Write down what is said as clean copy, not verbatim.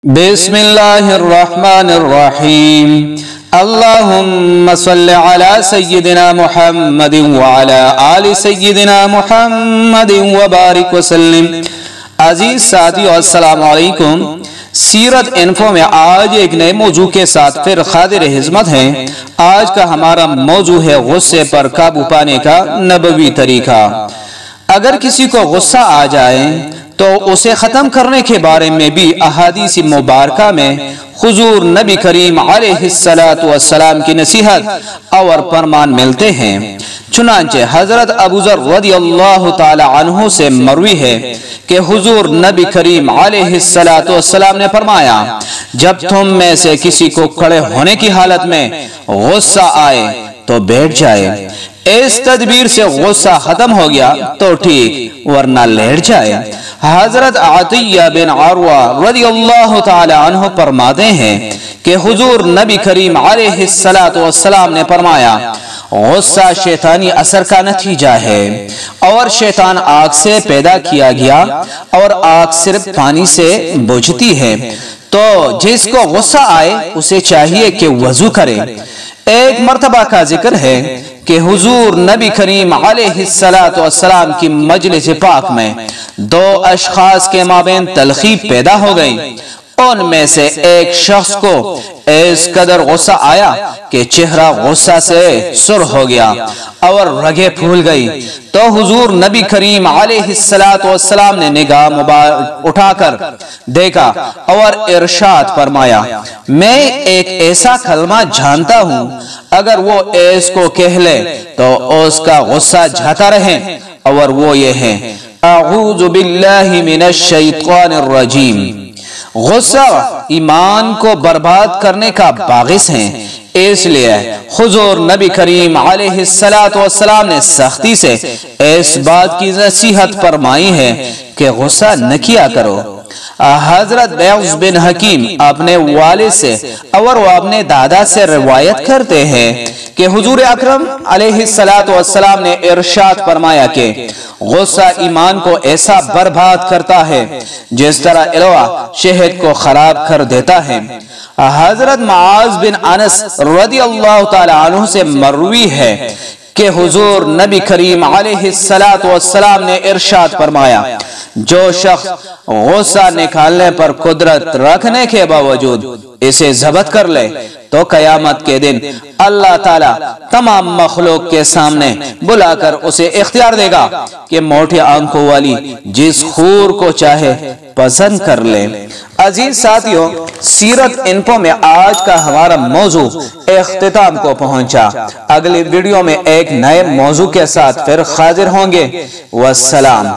بسم اللہ الرحمن الرحیم اللہم صل علی سیدنا محمد وعلی آل سیدنا محمد وبارک وسلم۔ عزیز ساتھیو السلام علیکم۔ سیرت انفو میں آج ایک نئے موضوع کے ساتھ پھر حاضر خدمت ہیں۔ آج کا ہمارا موضوع ہے غصے پر قابو پانے کا نبوی طریقہ۔ اگر کسی کو غصہ آ جائے تو اسے ختم کرنے کے بارے میں بھی احادیث مبارکہ میں حضور نبی کریم علیہ السلام کی نصیحت اور فرمان ملتے ہیں۔ چنانچہ حضرت ابو ذر رضی اللہ تعالی عنہ سے مروی ہے کہ حضور نبی کریم علیہ السلام نے فرمایا، جب تم میں سے کسی کو کھڑے ہونے کی حالت میں غصہ آئے تو بیٹھ جائے، اس تدبیر سے غصہ ختم ہو گیا تو ٹھیک، ورنہ لیٹ جائے۔ حضرت عطیہ بن عروہ رضی اللہ تعالی عنہ فرماتے ہیں کہ حضور نبی کریم علیہ السلام نے فرمایا، غصہ شیطانی اثر کا نتیجہ ہے، اور شیطان آگ سے پیدا کیا گیا، اور آگ صرف پانی سے بجھتی ہے، تو جس کو غصہ آئے اسے چاہیے کہ وضو کرے۔ ایک مرتبہ کا ذکر ہے کہ حضور نبی کریم علیہ السلام کی مجلس پاک میں دو اشخاص کے مابین تلخی پیدا ہو گئی۔ ان میں سے ایک شخص کو اس قدر غصہ آیا کہ چہرہ غصہ سے سرخ ہو گیا اور رگیں پھول گئی، تو حضور نبی کریم علیہ السلام نے نگاہ مبارک اٹھا کر دیکھا اور ارشاد فرمایا، میں ایک ایسا کلمہ جانتا ہوں، اگر وہ اس کو کہہ لے تو اس کا غصہ جاتا رہے، اور وہ یہ ہے، اعوذ باللہ من الشیطان الرجیم۔ غصہ ایمان کو برباد کرنے کا باعث ہے، اس لیے حضور نبی کریم علیہ السلام نے سختی سے اس بات کی نصیحت فرمائی ہے کہ غصہ نہ کیا کرو۔ حضرت بیعض بن حکیم اپنے والد سے اور وہ اپنے دادا سے روایت کرتے ہیں کہ حضور اکرم علیہ السلام نے ارشاد فرمایا کہ غصہ ایمان کو ایسا برباد کرتا ہے جس طرح الوا شہد کو خراب کر دیتا ہے۔ حضرت معاذ بن انس رضی اللہ تعالی عنہ سے مروی ہے کہ حضور نبی کریم علیہ السلام نے ارشاد فرمایا، جو شخص غصہ نکالنے پر قدرت رکھنے کے باوجود اسے ضبط کر لے تو قیامت کے دن اللہ تعالی تمام مخلوق کے سامنے بلا کر اسے اختیار دے گا کہ موٹی آنکھوں والی جس خور کو چاہے پسند کر لے۔ عزیز ساتھیوں، سیرت انفو میں آج کا ہمارا موضوع اختتام کو پہنچا۔ اگلی ویڈیو میں ایک نئے موضوع کے ساتھ پھر حاضر ہوں گے۔ والسلام۔